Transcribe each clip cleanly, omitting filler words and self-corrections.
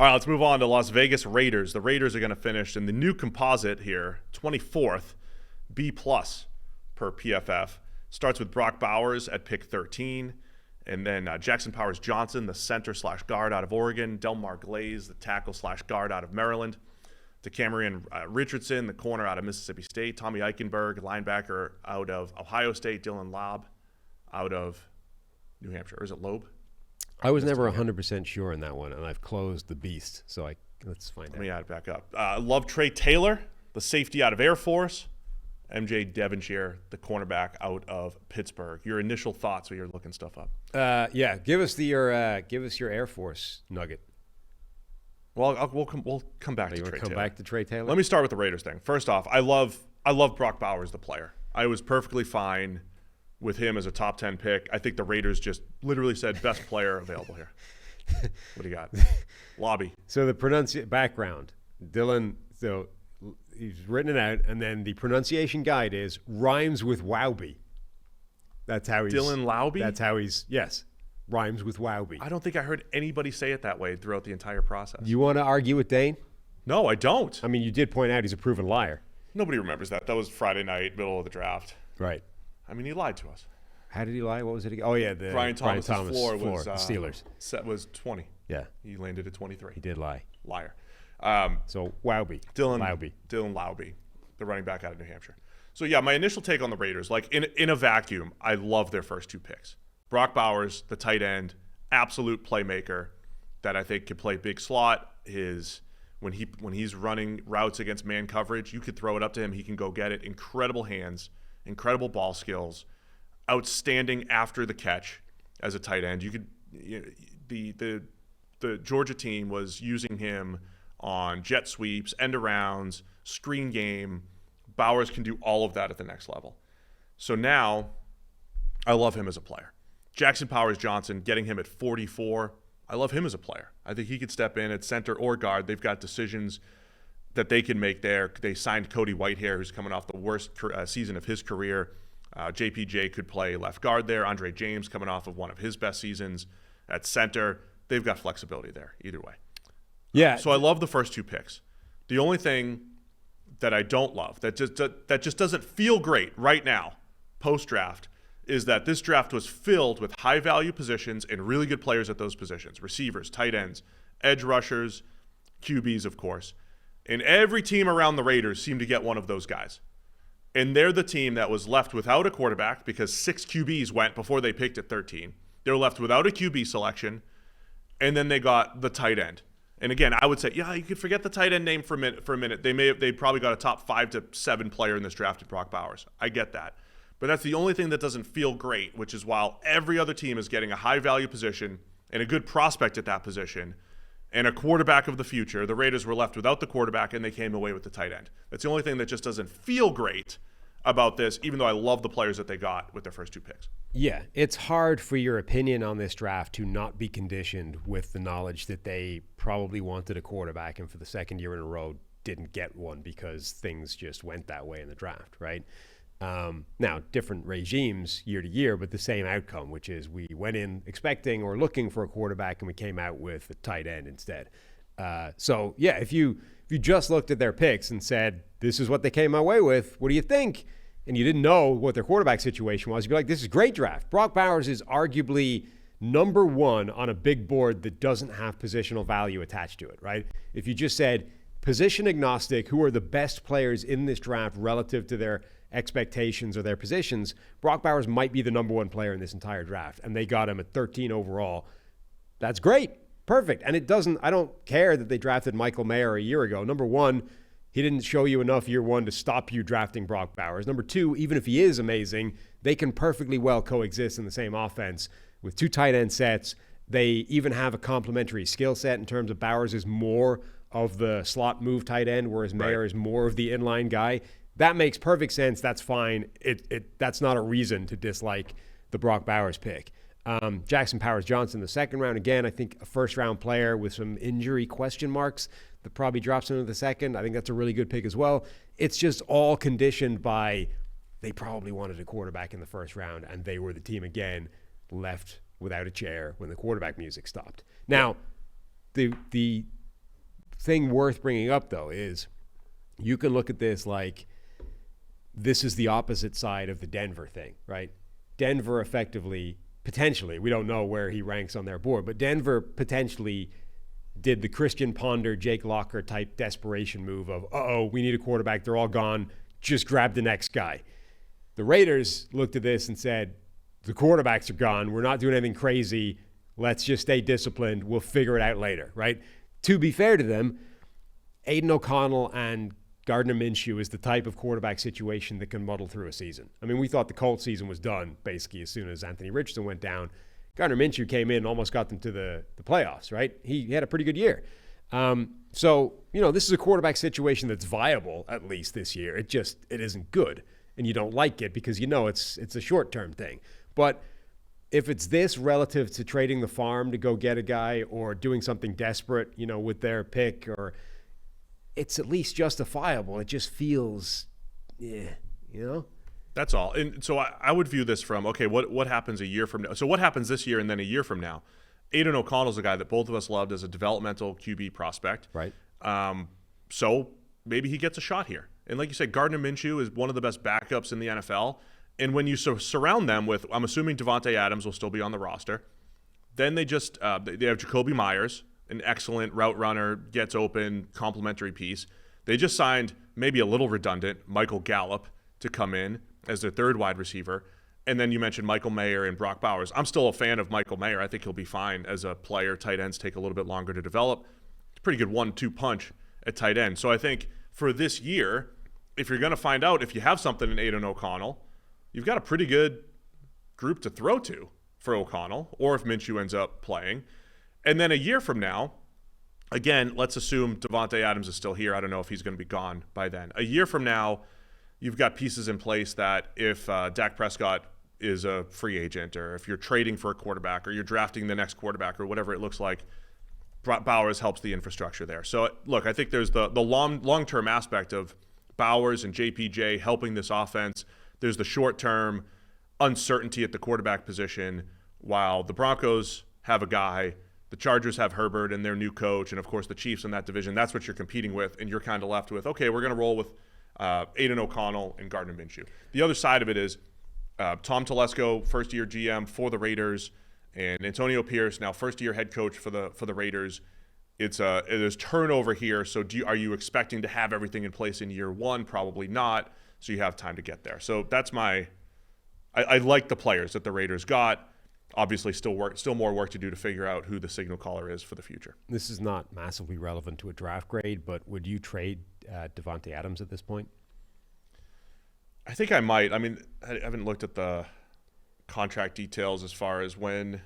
All right, let's move on to Las Vegas Raiders. The Raiders are going to finish in the new composite here, 24th, B+ per PFF. Starts with Brock Bowers at pick 13. And then Jackson Powers-Johnson, the center/guard out of Oregon. Delmar Glaze, the tackle/guard out of Maryland. DeCamerion Richardson, the corner out of Mississippi State. Tommy Eichenberg, linebacker out of Ohio State. Dylan Loeb out of New Hampshire. Or is it Loeb? I was never 100% sure on that one, and I've closed the beast. So let's find out. Let me add it back up. Love Trey Taylor, the safety out of Air Force. MJ Devonshire, the cornerback out of Pittsburgh. Your initial thoughts when you're looking stuff up? Yeah, give us your Air Force nugget. Well, we'll come back to Trey Taylor. Come back to Trey Taylor. Let me start with the Raiders thing. First off, I love Brock Bowers, the player. I was perfectly fine with him as a top 10 pick. I think the Raiders just literally said best player available here. What do you got? Lobby. So the background, Dylan. So he's written it out, and then the pronunciation guide is rhymes with Wowby. That's how he's Dylan Lowby? That's how he's rhymes with Wowby. I don't think I heard anybody say it that way throughout the entire process. You want to argue with Dane? No, I don't. I mean, you did point out he's a proven liar. Nobody remembers that. That was Friday night, middle of the draft. Right. I mean, he lied to us. How did he lie? What was it again? Oh, yeah. Brian Thomas' floor was the Steelers. Was 20. Yeah. He landed at 23. He did lie. Liar. So, Wowby. Dylan Lowby, the running back out of New Hampshire. So, yeah, my initial take on the Raiders, like in a vacuum, I love their first two picks. Brock Bowers, the tight end, absolute playmaker that I think could play big slot. When he's running routes against man coverage, you could throw it up to him. He can go get it. Incredible hands, incredible ball skills, outstanding after the catch as a tight end. The Georgia team was using him on jet sweeps, end arounds, screen game. Bowers can do all of that at the next level. So now I love him as a player. Jackson Powers-Johnson, getting him at 44, I love him as a player. I think he could step in at center or guard. They've got decisions that they can make there. They signed Cody Whitehair, who's coming off the worst season of his career. JPJ could play left guard there. Andre James coming off of one of his best seasons at center. They've got flexibility there either way. Yeah. So I love the first two picks. The only thing that I don't love, that just doesn't feel great right now, post-draft, is that this draft was filled with high-value positions and really good players at those positions. Receivers, tight ends, edge rushers, QBs, of course. And every team around the Raiders seemed to get one of those guys. And they're the team that was left without a quarterback because 6 QBs went before they picked at 13. They were left without a QB selection, and then they got the tight end. And again, I would say, yeah, you could forget the tight end name for a minute. They probably got a top 5 to 7 player in this draft in Brock Bowers. I get that. But that's the only thing that doesn't feel great, which is while every other team is getting a high-value position and a good prospect at that position and a quarterback of the future, the Raiders were left without the quarterback and they came away with the tight end. That's the only thing that just doesn't feel great about this, even though I love the players that they got with their first two picks. Yeah, it's hard for your opinion on this draft to not be conditioned with the knowledge that they probably wanted a quarterback and for the second year in a row didn't get one because things just went that way in the draft, right? Now, different regimes year to year, but the same outcome, which is we went in expecting or looking for a quarterback and we came out with a tight end instead. So, yeah, if you just looked at their picks and said, this is what they came away with, what do you think? And you didn't know what their quarterback situation was, you'd be like, this is a great draft. Brock Bowers is arguably number one on a big board that doesn't have positional value attached to it, right? If you just said position agnostic, who are the best players in this draft relative to their expectations or their positions, Brock Bowers might be the number one player in this entire draft, and they got him at 13 overall. That's great. Perfect. And I don't care that they drafted Michael Mayer a year ago. Number one, he didn't show you enough year one to stop you drafting Brock Bowers. Number two, even if he is amazing, they can perfectly well coexist in the same offense with 2 tight end sets. They even have a complementary skill set in terms of Bowers is more of the slot move tight end, whereas Mayer is more of the inline guy. That makes perfect sense. That's fine. That's not a reason to dislike the Brock Bowers pick. Jackson Powers-Johnson, the second round, again, I think a first-round player with some injury question marks that probably drops into the second. I think that's a really good pick as well. It's just all conditioned by they probably wanted a quarterback in the first round, and they were the team, again, left without a chair when the quarterback music stopped. Now, the thing worth bringing up, though, is you can look at this like this is the opposite side of the Denver thing, right? Denver effectively, potentially, we don't know where he ranks on their board, but Denver potentially did the Christian Ponder, Jake Locker type desperation move of, we need a quarterback. They're all gone. Just grab the next guy. The Raiders looked at this and said, the quarterbacks are gone. We're not doing anything crazy. Let's just stay disciplined. We'll figure it out later, right? To be fair to them, Aiden O'Connell and Gardner Minshew is the type of quarterback situation that can muddle through a season. I mean, we thought the Colts season was done basically as soon as Anthony Richardson went down. Gardner Minshew came in and almost got them to the playoffs, right? He had a pretty good year. So, this is a quarterback situation that's viable, at least this year. It isn't good, and you don't like it because it's a short-term thing. But if it's this relative to trading the farm to go get a guy or doing something desperate, with their pick, or it's at least justifiable. It just feels, That's all. And so I would view this from, okay, what happens a year from now? So what happens this year and then a year from now? Aiden O'Connell's a guy that both of us loved as a developmental QB prospect. Right. So maybe he gets a shot here. And like you said, Gardner Minshew is one of the best backups in the NFL. And when you surround them with, I'm assuming Davante Adams will still be on the roster. Then they just, they have Jacoby Myers, an excellent route runner, gets open, complimentary piece. They just signed, maybe a little redundant, Michael Gallup to come in as their third wide receiver. And then you mentioned Michael Mayer and Brock Bowers. I'm still a fan of Michael Mayer. I think he'll be fine as a player. Tight ends take a little bit longer to develop. It's a pretty good 1-2 punch at tight end. So I think for this year, if you're going to find out if you have something in Aiden O'Connell, you've got a pretty good group to throw to for O'Connell, or if Minshew ends up playing. And then a year from now, again, let's assume Davante Adams is still here. I don't know if he's going to be gone by then. A year from now, you've got pieces in place that if Dak Prescott is a free agent, or if you're trading for a quarterback, or you're drafting the next quarterback, or whatever it looks like, Bowers helps the infrastructure there. So, look, I think there's the long-term aspect of Bowers and JPJ helping this offense. There's the short-term uncertainty at the quarterback position, while the Broncos have a guy, the Chargers have Herbert and their new coach, and, of course, the Chiefs in that division. That's what you're competing with, and you're kind of left with, okay, we're going to roll with Aiden O'Connell and Gardner Minshew. The other side of it is Tom Telesco, first-year GM for the Raiders, and Antonio Pierce, now first-year head coach for the Raiders. It is turnover here. So are you expecting to have everything in place in year one? Probably not. So you have time to get there. So that's I like the players that the Raiders got. Obviously, still more work to do to figure out who the signal caller is for the future. This is not massively relevant to a draft grade, but would you trade Davante Adams at this point? I think I might. I mean, I haven't looked at the contract details as far as when.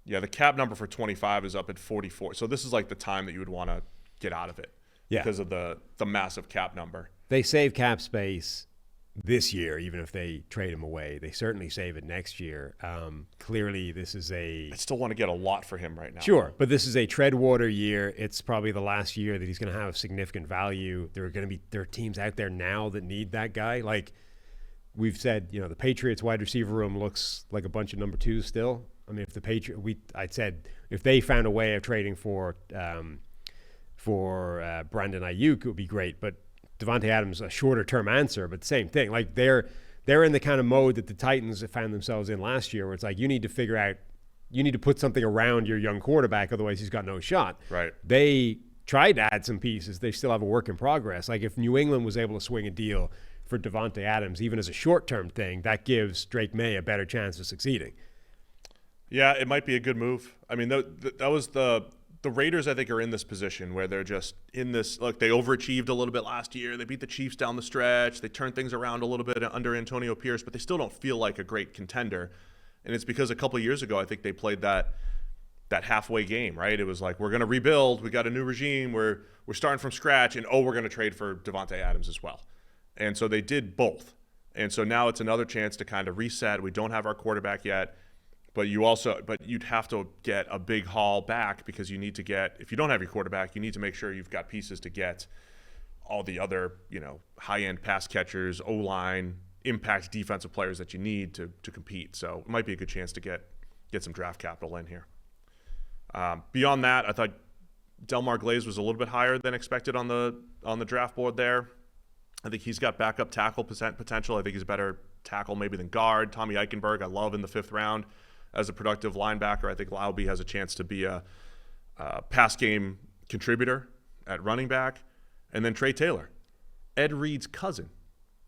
Yeah, the cap number for 25 is up at 44. So this is like the time that you would want to get out of it because of the massive cap number. They save cap space this year, even if they trade him away. They certainly save it next year. Clearly, this is I still want to get a lot for him right now. Sure, but this is a tread-water year. It's probably the last year that he's going to have significant value. There are teams out there now that need that guy. Like we've said, the Patriots wide receiver room looks like a bunch of number twos still. I mean, if I'd said if they found a way of trading for Brandon Ayuk, it would be great. But Davante Adams, a shorter-term answer, but same thing. Like they're in the kind of mode that the Titans found themselves in last year, where it's like you need to put something around your young quarterback, otherwise he's got no shot. Right. They tried to add some pieces. They still have a work in progress. Like if New England was able to swing a deal for Davante Adams, even as a short-term thing, that gives Drake May a better chance of succeeding. Yeah, it might be a good move. I mean, that was the Raiders, I think, are in this position where they're just in this. Look, they overachieved a little bit last year. They beat the Chiefs down the stretch. They turned things around a little bit under Antonio Pierce, but they still don't feel like a great contender. And it's because a couple of years ago, I think they played that halfway game, right? It was like, we're going to rebuild. We got a new regime. We're starting from scratch, and we're going to trade for Davante Adams as well. And so they did both. And so now it's another chance to kind of reset. We don't have our quarterback yet. But you'd have to get a big haul back because you need to get, if you don't have your quarterback, you need to make sure you've got pieces to get all the other, high-end pass catchers, O-line, impact defensive players that you need to compete. So it might be a good chance to get some draft capital in here. Beyond that, I thought Delmar Glaze was a little bit higher than expected on the draft board there. I think he's got backup tackle potential. I think he's a better tackle maybe than guard. Tommy Eichenberg I love in the 5th round as a productive linebacker. I think Laube has a chance to be a pass game contributor at running back. And then Trey Taylor, Ed Reed's cousin.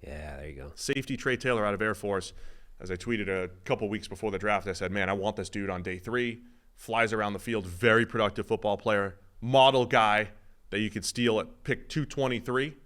Yeah, there you go. Safety Trey Taylor out of Air Force. As I tweeted a couple weeks before the draft, I said, man, I want this dude on day 3. Flies around the field, very productive football player, model guy that you could steal at pick 223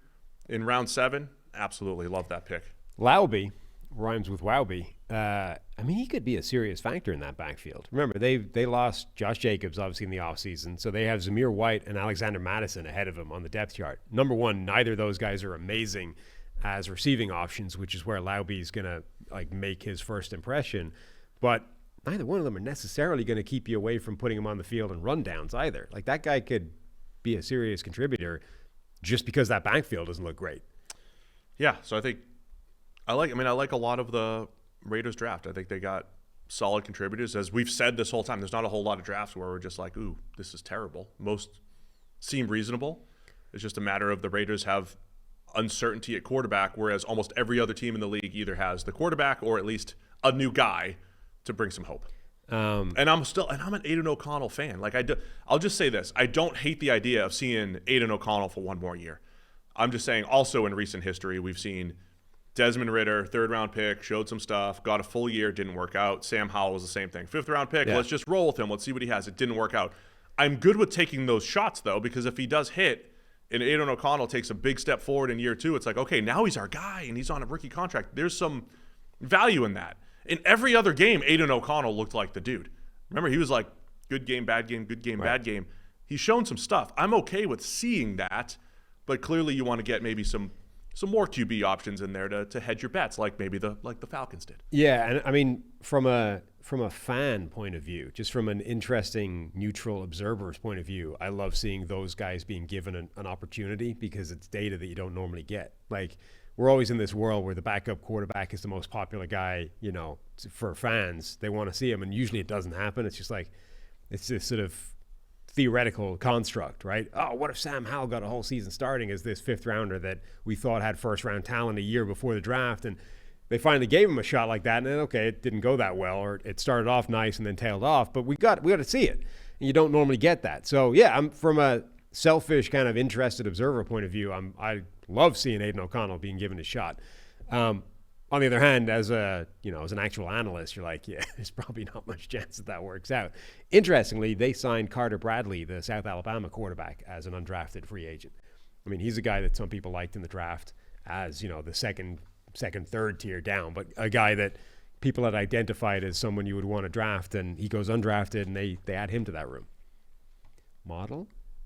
in round 7. Absolutely love that pick. Laube rhymes with Wowby. I mean, he could be a serious factor in that backfield. Remember, they lost Josh Jacobs, obviously, in the offseason, so they have Zamir White and Alexander Madison ahead of him on the depth chart. Number one, neither of those guys are amazing as receiving options, which is where Laube is going to make his first impression. But neither one of them are necessarily going to keep you away from putting him on the field and rundowns either. That guy could be a serious contributor just because that backfield doesn't look great. Yeah, so I like a lot of the Raiders draft. I think they got solid contributors. As we've said this whole time, there's not a whole lot of drafts where we're just like, ooh, this is terrible. Most seem reasonable. It's just a matter of the Raiders have uncertainty at quarterback, whereas almost every other team in the league either has the quarterback or at least a new guy to bring some hope. And I'm an Aidan O'Connell fan. I'll just say this. I don't hate the idea of seeing Aidan O'Connell for one more year. I'm just saying also in recent history, we've seen Desmond Ridder, 3rd-round pick, showed some stuff, got a full year, didn't work out. Sam Howell was the same thing. 5th-round pick, Let's just roll with him. Let's see what he has. It didn't work out. I'm good with taking those shots, though, because if he does hit and Aidan O'Connell takes a big step forward in year 2, it's like, okay, now he's our guy and he's on a rookie contract. There's some value in that. In every other game, Aidan O'Connell looked like the dude. Remember, he was like, good game, bad game, good game, bad game. He's shown some stuff. I'm okay with seeing that, but clearly you want to get maybe some more QB options in there to hedge your bets, like maybe the Falcons did. Yeah, and I mean, from a fan point of view, just from an interesting, neutral observer's point of view, I love seeing those guys being given an opportunity because it's data that you don't normally get. We're always in this world where the backup quarterback is the most popular guy, for fans. They want to see him, and usually it doesn't happen. It's just it's this sort of theoretical construct, right? Oh, what if Sam Howell got a whole season starting as this 5th-rounder that we thought had first-round talent a year before the draft, and they finally gave him a shot like that, and then, okay, it didn't go that well, or it started off nice and then tailed off, but we got to see it, and you don't normally get that. So, yeah, I'm from a selfish kind of interested observer point of view, I love seeing Aidan O'Connell being given a shot. On the other hand, as an actual analyst, you're like, yeah, there's probably not much chance that works out. Interestingly, they signed Carter Bradley, the South Alabama quarterback, as an undrafted free agent. I mean, he's a guy that some people liked in the draft as, the second, 3rd tier down, but a guy that people had identified as someone you would want to draft, and he goes undrafted, and they add him to that room.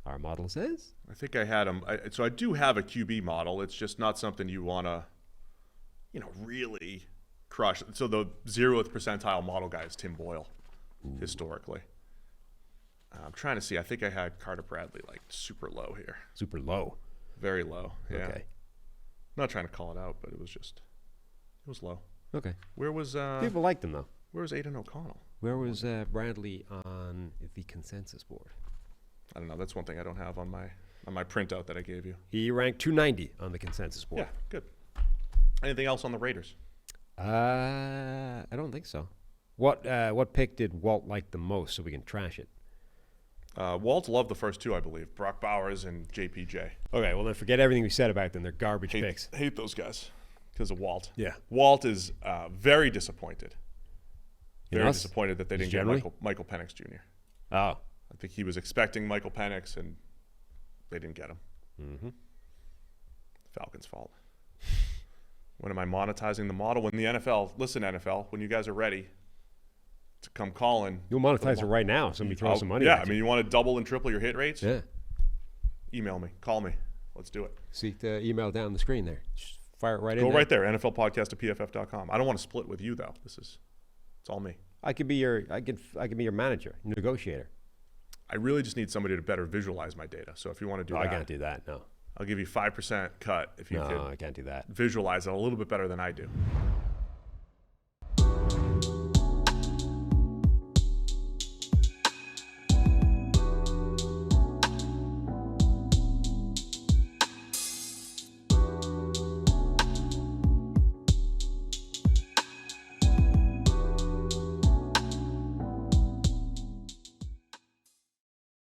Our model says? I think I had him. So I do have a QB model. It's just not something you want to really crush. So the 0th percentile model guy is Tim Boyle, historically. I'm trying to see. I think I had Carter Bradley super low here. Super low? Very low, yeah. Okay. I'm not trying to call it out, but it was low. Okay. Where was... people liked him, though. Where was Aidan O'Connell? Where was Bradley on the consensus board? I don't know. That's one thing I don't have on my printout that I gave you. He ranked 290 on the consensus board. Yeah, good. Anything else on the Raiders? I don't think so. What pick did Walt like the most so we can trash it? Walt loved the first 2, I believe. Brock Bowers and JPJ. Okay, well then forget everything we said about them. They're garbage picks. Hate those guys because of Walt. Yeah. Walt is very disappointed. Very disappointed that they didn't get Michael Penix Jr. Oh. I think he was expecting Michael Penix, and they didn't get him. Mm-hmm. Falcons' fault. When am I monetizing the model? When the NFL, listen, NFL, when you guys are ready to come calling. You'll monetize it right now. Somebody throw some money at you. I mean, you want to double and triple your hit rates? Yeah. Email me. Call me. Let's do it. See the email down the screen there. Just fire it right in there. Go right there. NFLpodcast@pff.com. I don't want to split with you, though. It's all me. I could be your manager, negotiator. I really just need somebody to better visualize my data. So if you want to do that. I can't do that, no. I'll give you 5% cut if you No, could I can't do that. visualize it a little bit better than I do.